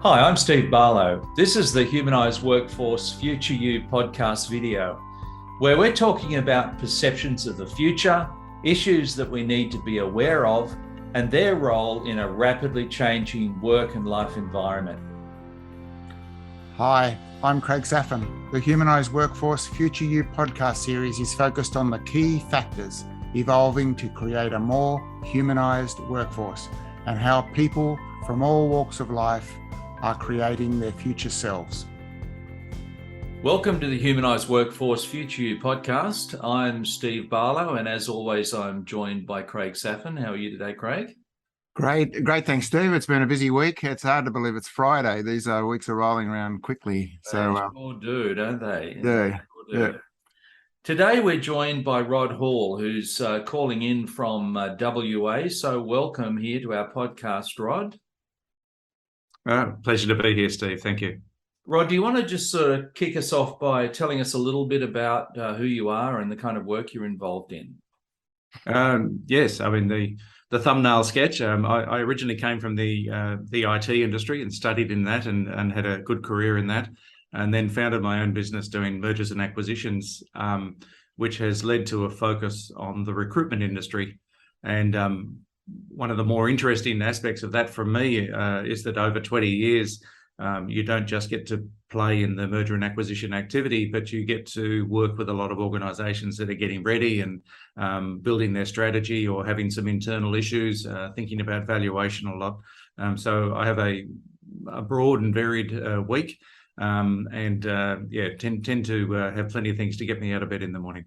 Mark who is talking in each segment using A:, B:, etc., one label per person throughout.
A: Hi, I'm Steve Barlow. This is the Humanised Workforce Future You podcast video, where we're talking about perceptions of the future, issues that we need to be aware of, and their role in a rapidly changing work and life environment.
B: Hi, I'm Craig Saffin. The Humanised Workforce Future You podcast series is focused on the key factors evolving to create a more humanised workforce and how people from all walks of life are creating their future selves.
A: Welcome to the Humanised Workforce Future You podcast. I'm Steve Barlow, and as always, I'm joined by Craig Saffin. How are you today, Craig?
B: Great. Thanks, Steve. It's been a busy week. It's hard to believe it's Friday. These weeks are rolling around quickly.
A: They sure do, don't they?
B: Yeah.
A: Sure do. Today, we're joined by Rod Hall, who's calling in from WA. So welcome here to our podcast, Rod.
C: Pleasure to be here, Steve. Thank you.
A: Rod, do you want to just sort of kick us off by telling us a little bit about who you are and the kind of work you're involved in?
C: Yes, I mean, the thumbnail sketch, I originally came from the IT industry and studied in that and had a good career in that, and then founded my own business doing mergers and acquisitions, which has led to a focus on the recruitment industry. And one of the more interesting aspects of that for me is that over 20 years, you don't just get to play in the merger and acquisition activity, but you get to work with a lot of organisations that are getting ready and building their strategy or having some internal issues, thinking about valuation a lot. So I have a broad and varied week, and tend to have plenty of things to get me out of bed in the morning.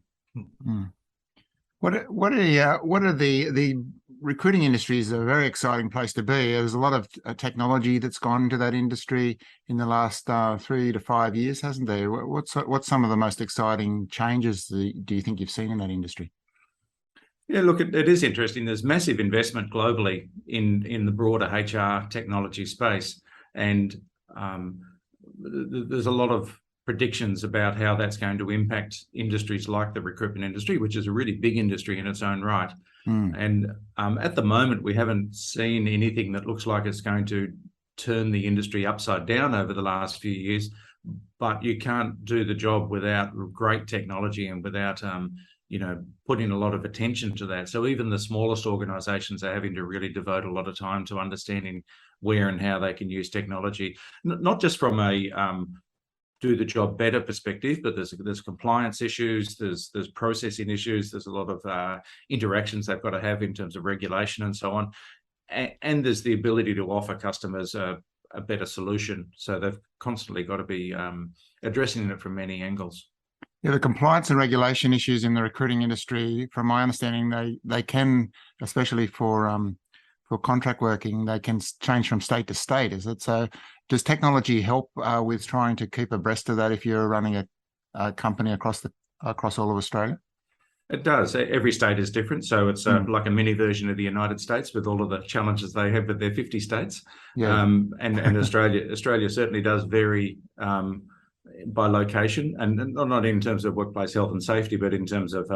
B: What are the recruiting industry is a very exciting place to be. There's a lot of technology that's gone into that industry in the last 3 to 5 years, hasn't there? What's some of the most exciting changes do you think you've seen in that industry?
C: Yeah, look, it is interesting. There's massive investment globally in the broader HR technology space, and there's a lot of predictions about how that's going to impact industries like the recruitment industry, which is a really big industry in its own right. And at the moment, we haven't seen anything that looks like it's going to turn the industry upside down over the last few years. But you can't do the job without great technology and without putting a lot of attention to that. So even the smallest organizations are having to really devote a lot of time to understanding where and how they can use technology, not just from a do the job better perspective, but there's compliance issues, there's processing issues, there's a lot of interactions they've got to have in terms of regulation and so on, and there's the ability to offer customers a better solution. So they've constantly got to be addressing it from many angles.
B: Yeah, the compliance and regulation issues in the recruiting industry, from my understanding, they can, especially for contract working, they can change from state to state. Is it so? Does technology help with trying to keep abreast of that if you're running a company across all of Australia?
C: It does. Every state is different, so it's like a mini version of the United States with all of the challenges they have with their 50 states.
B: Yeah.
C: And Australia certainly does vary by location, and not in terms of workplace health and safety, but in terms of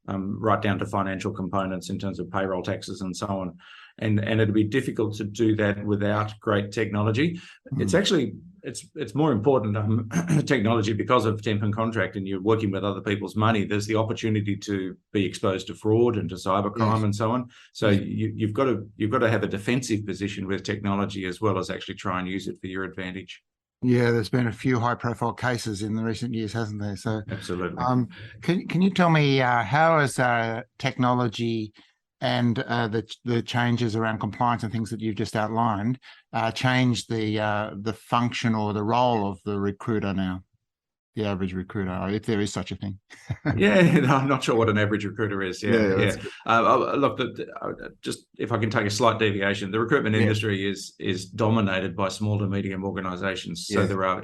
C: right down to financial components in terms of payroll taxes and so on. And it'd be difficult to do that without great technology. It's actually it's more important technology because of temp and contract, and you're working with other people's money. There's the opportunity to be exposed to fraud and to cybercrime and so on. So you've got to have a defensive position with technology as well as actually try and use it for your advantage.
B: Yeah, there's been a few high-profile cases in the recent years, hasn't there? So
C: absolutely.
B: Can you tell me how has technology and the changes around compliance and things that you've just outlined changed the function or the role of the recruiter now, the average recruiter, if there is such a thing?
C: Yeah, no, I'm not sure what an average recruiter is. Yeah. Look, just if I can take a slight deviation, the recruitment industry is dominated by small to medium organisations. So there are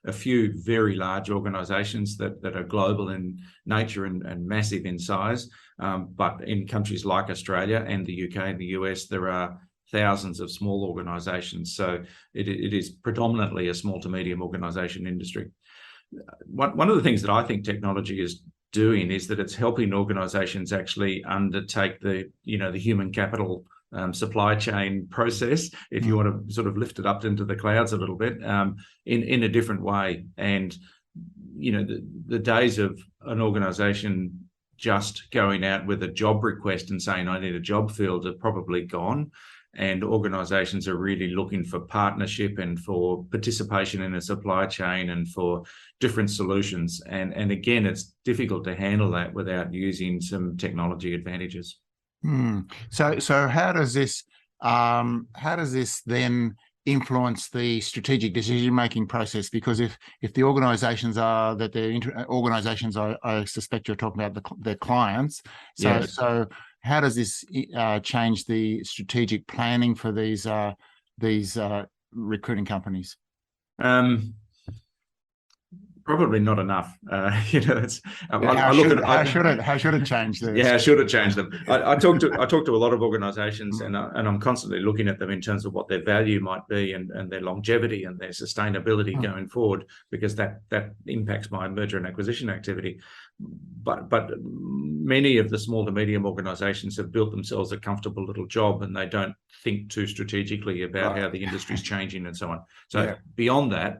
C: a few very large organisations that are global in nature and massive in size. But in countries like Australia and the UK and the US, there are thousands of small organisations. So it is predominantly a small to medium organisation industry. One of the things that I think technology is doing is that it's helping organisations actually undertake the human capital supply chain process, if you want to sort of lift it up into the clouds a little bit, in a different way. And the days of an organization just going out with a job request and saying, I need a job filled, are probably gone. And organizations are really looking for partnership and for participation in a supply chain and for different solutions. And again, it's difficult to handle that without using some technology advantages.
B: So how does this then influence the strategic decision-making process? Because if the organizations are that they're organizations, I suspect you're talking about their clients. So how does this change the strategic planning for these recruiting companies?
C: Probably not enough.
B: How should it change this?
C: Yeah, should it change them? I talk to a lot of organisations, and I'm constantly looking at them in terms of what their value might be and their longevity and their sustainability going forward, because that impacts my merger and acquisition activity. But many of the small to medium organisations have built themselves a comfortable little job, and they don't think too strategically about how the industry's changing and so on. So beyond that,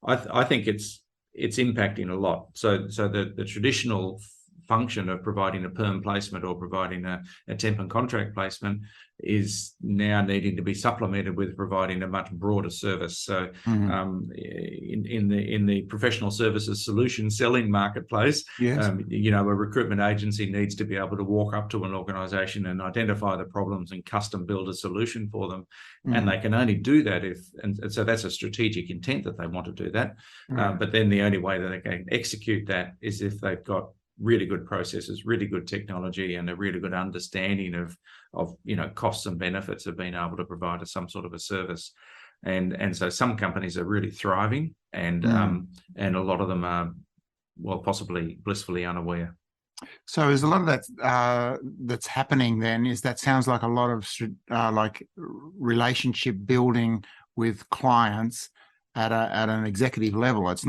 C: I think it's impacting a lot. So the traditional function of providing a perm placement or providing a temp and contract placement is now needing to be supplemented with providing a much broader service. So in the professional services solution selling marketplace, a recruitment agency needs to be able to walk up to an organisation and identify the problems and custom build a solution for them. And they can only do that and so that's a strategic intent that they want to do that. But then the only way that they can execute that is if they've got really good processes, really good technology, and a really good understanding of costs and benefits of being able to provide some sort of a service. And so some companies are really thriving, and a lot of them are, possibly blissfully unaware.
B: So is a lot of that that's happening then, is that sounds like a lot of like relationship building with clients at an executive level. It's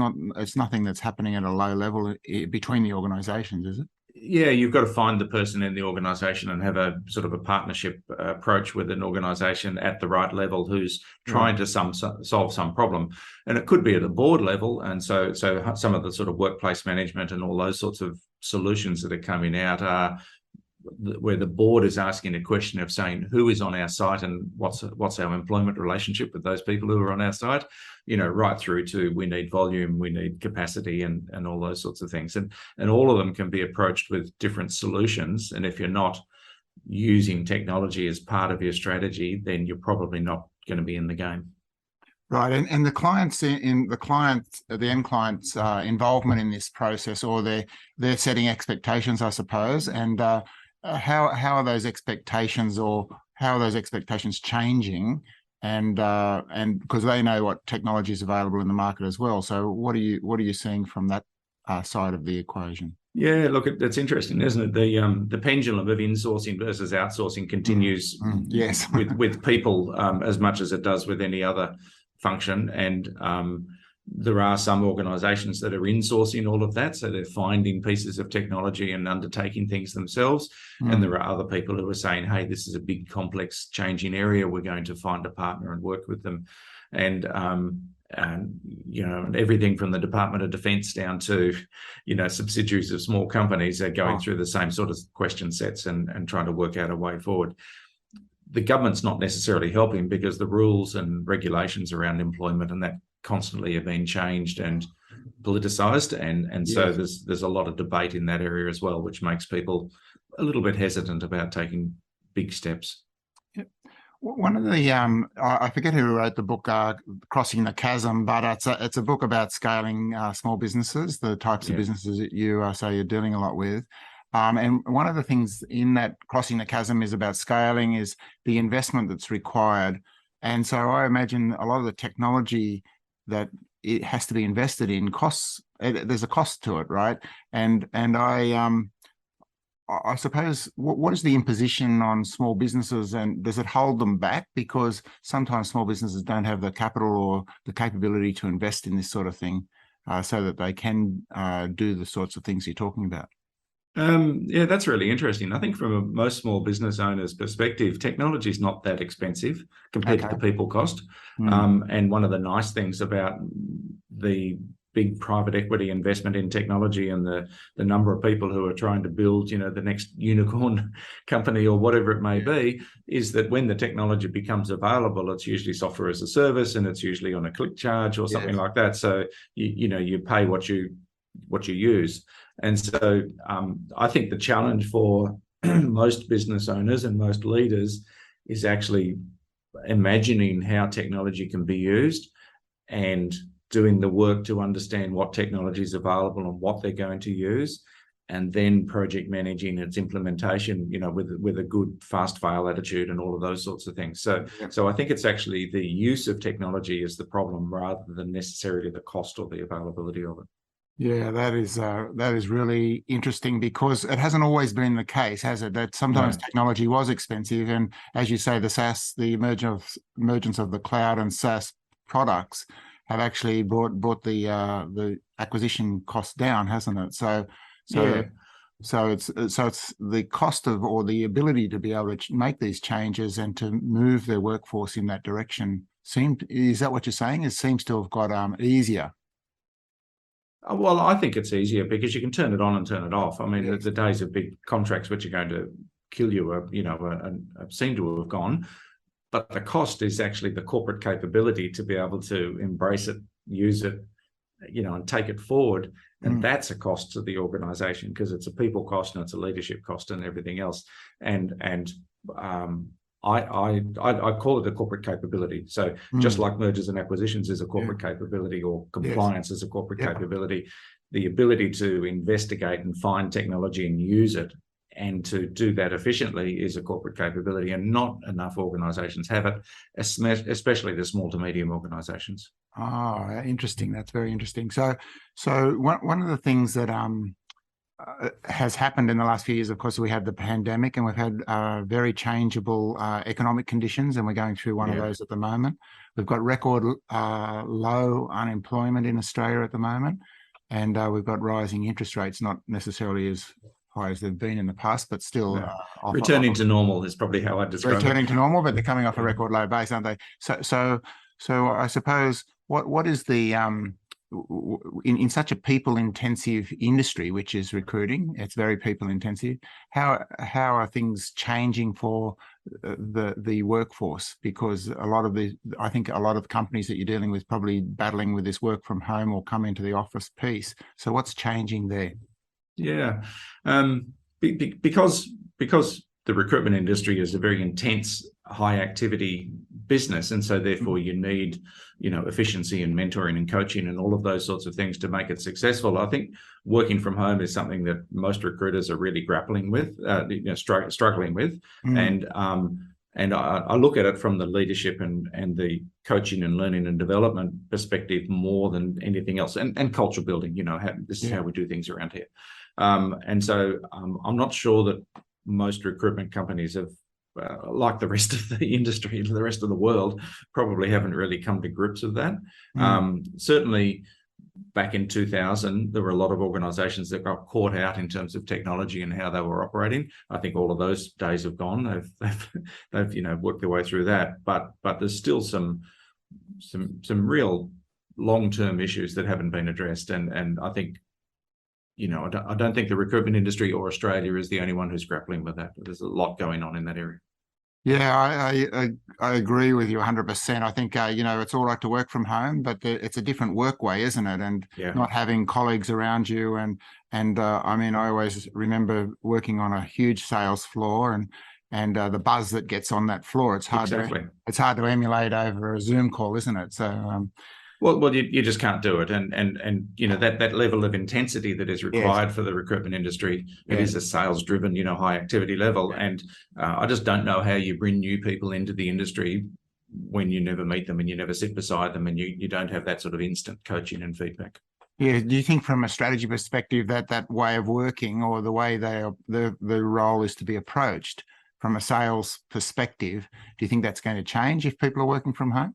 B: nothing that's happening at a low level between the organizations, is it?
C: Yeah, you've got to find the person in the organization and have a sort of a partnership approach with an organization at the right level who's trying to solve some problem. And it could be at a board level. And so some of the sort of workplace management and all those sorts of solutions that are coming out are where the board is asking a question of saying, who is on our site and what's our employment relationship with those people who are on our site, right through to we need volume, we need capacity, and all those sorts of things. And all of them can be approached with different solutions. And if you're not using technology as part of your strategy, then you're probably not going to be in the game.
B: Right, and the end client's involvement in this process, or they're setting expectations, I suppose, and how are those expectations, or how are those expectations changing? And because they know what technology is available in the market as well. So what are you seeing from that side of the equation?
C: Yeah, look, it's interesting, isn't it? The pendulum of insourcing versus outsourcing continues.
B: Yes,
C: with people as much as it does with any other function. And there are some organizations that are insourcing all of that. So they're finding pieces of technology and undertaking things themselves. And there are other people who are saying, hey, this is a big, complex, changing area. We're going to find a partner and work with them. And everything from the Department of Defence down to, subsidiaries of small companies are going through the same sort of question sets and trying to work out a way forward. The government's not necessarily helping, because the rules and regulations around employment and that constantly are being changed and politicised, and so there's a lot of debate in that area as well, which makes people a little bit hesitant about taking big steps.
B: Yep. One of the I forget who wrote the book Crossing the Chasm, but it's a book about scaling small businesses, the types of businesses that you say you're dealing a lot with. And one of the things in that Crossing the Chasm is about scaling is the investment that's required. And so I imagine a lot of the technology that it has to be invested in costs. There's a cost to it, right? And I suppose, what is the imposition on small businesses, and does it hold them back? Because sometimes small businesses don't have the capital or the capability to invest in this sort of thing, so that they can do the sorts of things you're talking about.
C: Yeah, that's really interesting. I think from most small business owners' perspective, technology is not that expensive compared to the people cost. And one of the nice things about the big private equity investment in technology and the number of people who are trying to build, the next unicorn company or whatever it may be, is that when the technology becomes available, it's usually software as a service, and it's usually on a click charge or something like that. So you pay what you use. And so I think the challenge for most business owners and most leaders is actually imagining how technology can be used and doing the work to understand what technology is available and what they're going to use, and then project managing its implementation, with a good fast fail attitude and all of those sorts of things. So I think it's actually the use of technology is the problem rather than necessarily the cost or the availability of it.
B: Yeah, that is really interesting, because it hasn't always been the case, has it? That sometimes technology was expensive, and as you say, the emergence of the cloud and SaaS products have actually brought the acquisition cost down, hasn't it? So it's the cost of, or the ability to be able to make these changes and to move their workforce in that direction is that what you're saying? It seems to have got easier.
C: Well, I think it's easier because you can turn it on and turn it off. I mean, the days of big contracts which are going to kill you, seem to have gone. But the cost is actually the corporate capability to be able to embrace it, use it, and take it forward. And that's a cost to the organisation, because it's a people cost and it's a leadership cost and everything else. And I call it a corporate capability. So just like mergers and acquisitions is a corporate capability, or compliance is a corporate capability, the ability to investigate and find technology and use it and to do that efficiently is a corporate capability, and not enough organisations have it, especially the small to medium organisations.
B: Oh, interesting. That's very interesting. So one of the things that has happened in the last few years, of course, we had the pandemic, and we've had very changeable economic conditions, and we're going through one of those at the moment. We've got record low unemployment in Australia at the moment, and we've got rising interest rates, not necessarily as high as they've been in the past, but still
C: returning to normal is probably how I describe it.
B: Returning to normal, but they're coming off a record low base, aren't they? So I suppose what is the in such a people-intensive industry, which is recruiting, it's very people-intensive. How are things changing for the workforce? Because I think a lot of companies that you're dealing with probably battling with this work from home or come into the office piece. So what's changing there?
C: Yeah, because the recruitment industry is a very intense, high-activity business, and so therefore you need, efficiency and mentoring and coaching and all of those sorts of things to make it successful. I think working from home is something that most recruiters are really grappling with, struggling with, and I look at it from the leadership and the coaching and learning and development perspective more than anything else, and culture building. This is how we do things around here. And so I'm not sure that most recruitment companies have, like the rest of the industry, the rest of the world, probably haven't really come to grips with that. Certainly back in 2000, there were a lot of organizations that got caught out in terms of technology and how they were operating. I think all of those days have gone. They've worked their way through that. But there's still some real long-term issues that haven't been addressed. And I think, I don't think the recruitment industry or Australia is the only one who's grappling with that. There's a lot going on in that area.
B: Yeah, I agree with you 100%. I think, it's all right to work from home, but it's a different work way, isn't it? And not having colleagues around you. And I mean, I always remember working on a huge sales floor, and the buzz that gets on that floor, it's hard to emulate over a Zoom call, isn't it? So,
C: Well, you just can't do it, and that level of intensity that is required for the recruitment industry. It is a sales-driven, high activity level, and I just don't know how you bring new people into the industry when you never meet them and you never sit beside them, and you don't have that sort of instant coaching and feedback.
B: Yeah. Do you think, from a strategy perspective, that way of working, or the way the role is to be approached from a sales perspective, do you think that's going to change if people are working from home?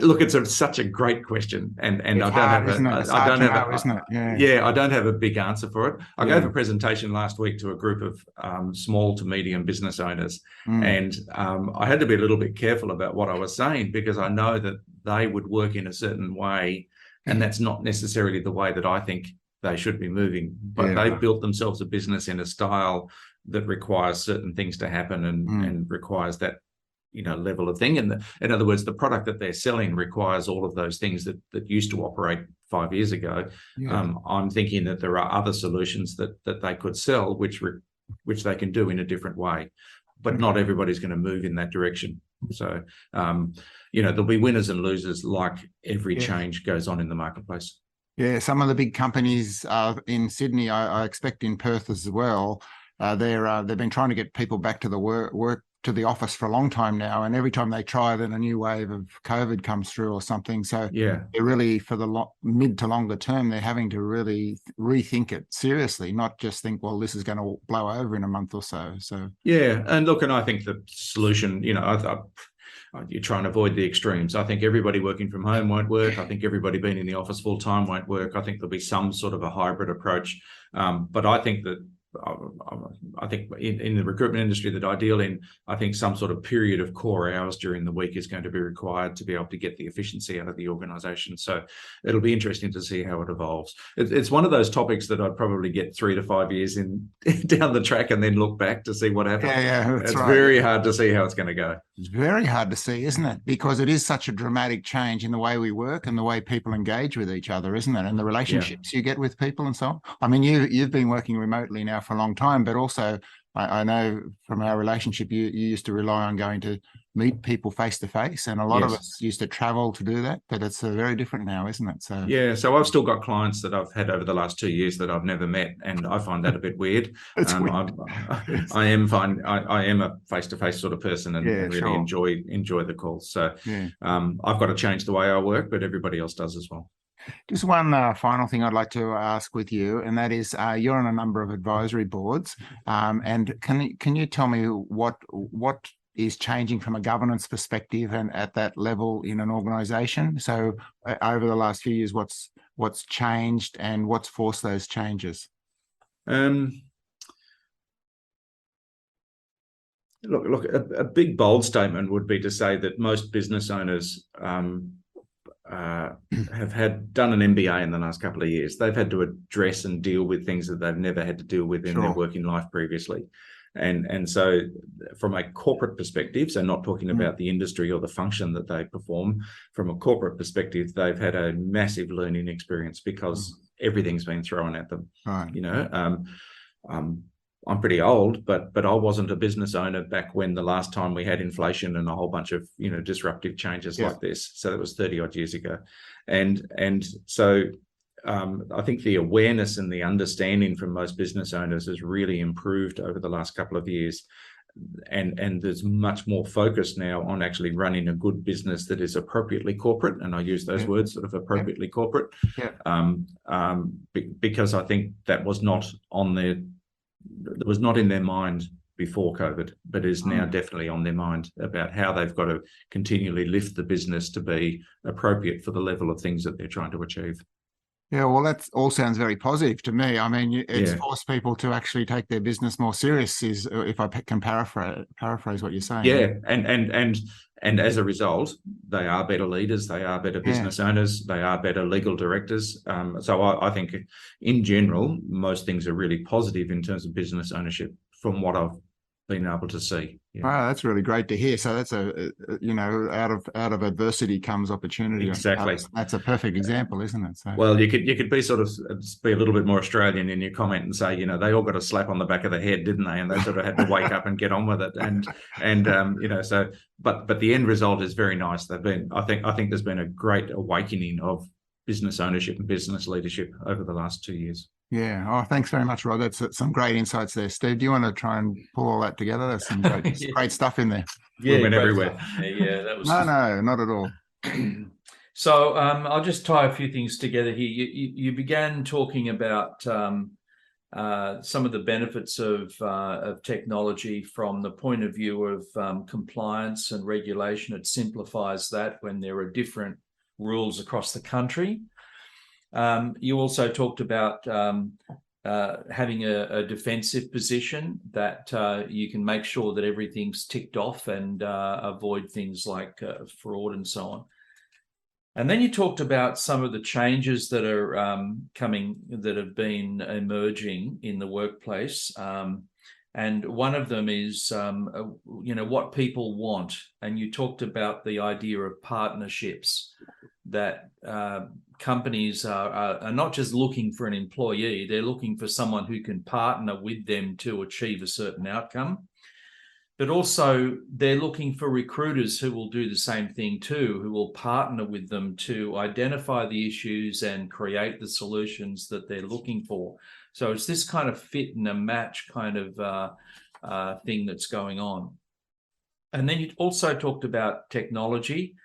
C: Look, it's such a great question, and
B: It's
C: I don't
B: hard,
C: have
B: isn't it? It's
C: I
B: hard
C: don't
B: to
C: have
B: know, isn't it? Yeah.
C: yeah, I don't have a big answer for it. I
B: Yeah.
C: gave a presentation last week to a group of small to medium business owners, and I had to be a little bit careful about what I was saying, because I know that they would work in a certain way, and that's not necessarily the way that I think they should be moving. But they've built themselves a business in a style that requires certain things to happen, and requires that level of thing. And in other words, the product that they're selling requires all of those things that used to operate 5 years ago. I'm thinking that there are other solutions that they could sell, which they can do in a different way, but not everybody's going to move in that direction. So, there'll be winners and losers, like every change goes on in the marketplace.
B: Yeah, some of the big companies in Sydney, I expect in Perth as well, they've been trying to get people back to the work to the office for a long time now, and every time they try, then a new wave of COVID comes through or something. So they're really, for the mid to longer term, they're having to really rethink it seriously, not just think, well, this is going to blow over in a month or so. So
C: and look, and I think the solution, you try and avoid the extremes. I think everybody working from home won't work. I think everybody being in the office full time won't work. I think there'll be some sort of a hybrid approach. But I think that in the recruitment industry that I deal in, I think some sort of period of core hours during the week is going to be required to be able to get the efficiency out of the organisation. So it'll be interesting to see how it evolves. It's one of those topics that I'd probably get 3 to 5 years down the track and then look back to see what happens. It's very hard to see how it's going to go.
B: It's very hard to see, isn't it? Because it is such a dramatic change in the way we work and the way people engage with each other, isn't it? And the relationships you get with people and so on. I mean, you've been working remotely now for a long time, but also I know from our relationship, you used to rely on going to meet people face to face, and a lot of us used to travel to do that, but it's very different now, isn't it? So
C: so I've still got clients that I've had over the last 2 years that I've never met, and I find that a bit weird.
B: Weird.
C: I am a face-to-face sort of person, and really enjoy the calls. So I've got to change the way I work, but everybody else does as well.
B: Just one final thing I'd like to ask with you, and that is you're on a number of advisory boards, and can you tell me what is changing from a governance perspective and at that level in an organisation? So over the last few years, what's changed and what's forced those changes?
C: Look, a big bold statement would be to say that most business owners have done an MBA in the last couple of years. They've had to address and deal with things that they've never had to deal with in their working life previously. And so from a corporate perspective, so not talking about the industry or the function that they perform, from a corporate perspective, they've had a massive learning experience because everything's been thrown at them. I'm pretty old, but I wasn't a business owner back when the last time we had inflation and a whole bunch of disruptive changes like this. So that was 30 odd years ago, and so I think the awareness and the understanding from most business owners has really improved over the last couple of years, and there's much more focus now on actually running a good business that is appropriately corporate, and I use those words, sort of appropriately corporate, because I think that was not in their mind before COVID, but is now definitely on their mind about how they've got to continually lift the business to be appropriate for the level of things that they're trying to achieve.
B: Yeah, well, that all sounds very positive to me. I mean, it's forced people to actually take their business more serious, if I can paraphrase what you're saying.
C: Yeah, and as a result, they are better leaders, they are better business owners, they are better legal directors. So I think in general, most things are really positive in terms of business ownership from what I've been able to see.
B: Wow, that's really great to hear. So that's out of adversity comes opportunity.
C: Exactly.
B: That's a perfect example, isn't it? So,
C: well, you could be be a little bit more Australian in your comment and say, they all got a slap on the back of the head, didn't they? And they sort of had to wake up and get on with it. So but the end result is very nice. I think there's been a great awakening of business ownership and business leadership over the last 2 years.
B: Yeah. Oh, thanks very much, Rod. That's some great insights there. Steve, do you want to try and pull all that together? There's some great stuff in there.
C: Yeah, we went everywhere.
A: That was
B: no, not at all.
A: So I'll just tie a few things together here. You began talking about some of the benefits of technology from the point of view of compliance and regulation. It simplifies that when there are different rules across the country. You also talked about having a defensive position, that you can make sure that everything's ticked off and avoid things like fraud and so on. And then you talked about some of the changes that are that have been emerging in the workplace. And one of them is, what people want. And you talked about the idea of partnerships, that companies are not just looking for an employee, they're looking for someone who can partner with them to achieve a certain outcome. But also they're looking for recruiters who will do the same thing too, who will partner with them to identify the issues and create the solutions that they're looking for. So it's this kind of fit and a match kind of thing that's going on. And then you also talked about technology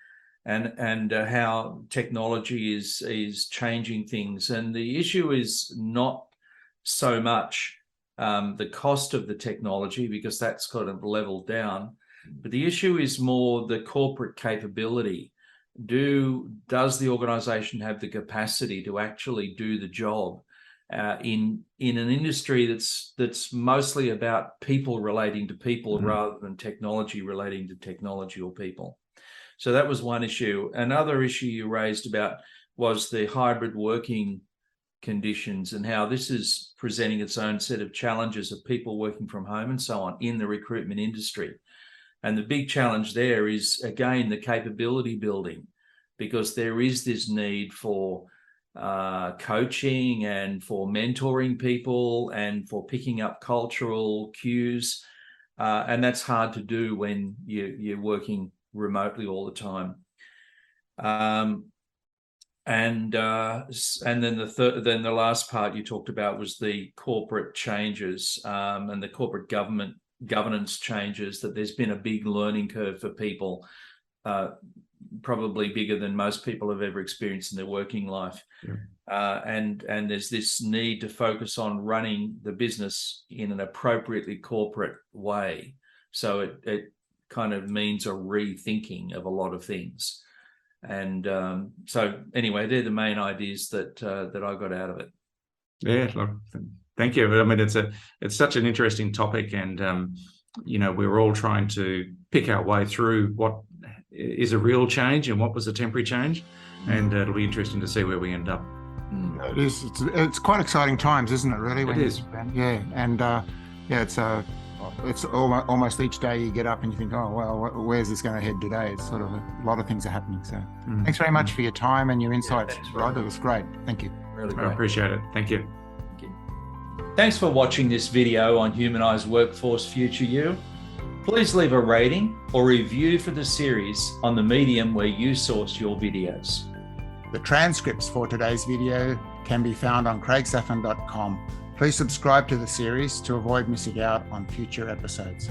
A: and how technology is changing things. And the issue is not so much the cost of the technology, because that's kind of leveled down. But the issue is more the corporate capability. Does the organization have the capacity to actually do the job in an industry that's mostly about people relating to people rather than technology relating to technology or people? So that was one issue. Another issue you raised about was the hybrid working conditions and how this is presenting its own set of challenges of people working from home and so on in the recruitment industry. And the big challenge there is, again, the capability building, because there is this need for coaching and for mentoring people and for picking up cultural cues. And that's hard to do when you're working remotely all the time. And then the last part you talked about was the corporate changes and the corporate governance changes, that there's been a big learning curve for people, probably bigger than most people have ever experienced in their working life. Yeah. And there's this need to focus on running the business in an appropriately corporate way. So it kind of means a rethinking of a lot of things. And so anyway, they're the main ideas that I got out of it.
C: Yeah, look, thank you. I mean, it's such an interesting topic, and we're all trying to pick our way through what is a real change and what was a temporary change, and it'll be interesting to see where we end up.
B: It is. It's quite exciting times, isn't it? Really,
C: it is.
B: Yeah, and it's almost each day you get up and you think, oh, well, where's this going to head today? It's sort of a lot of things are happening. So thanks very much for your time and your insights, Rod. It was great. Thank you.
A: Really great.
C: I appreciate it. Thank you.
A: Thank you. Thanks for watching this video on Humanised Workforce Future You. Please leave a rating or review for the series on the medium where you source your videos.
B: The transcripts for today's video can be found on craigsaffin.com. Please subscribe to the series to avoid missing out on future episodes.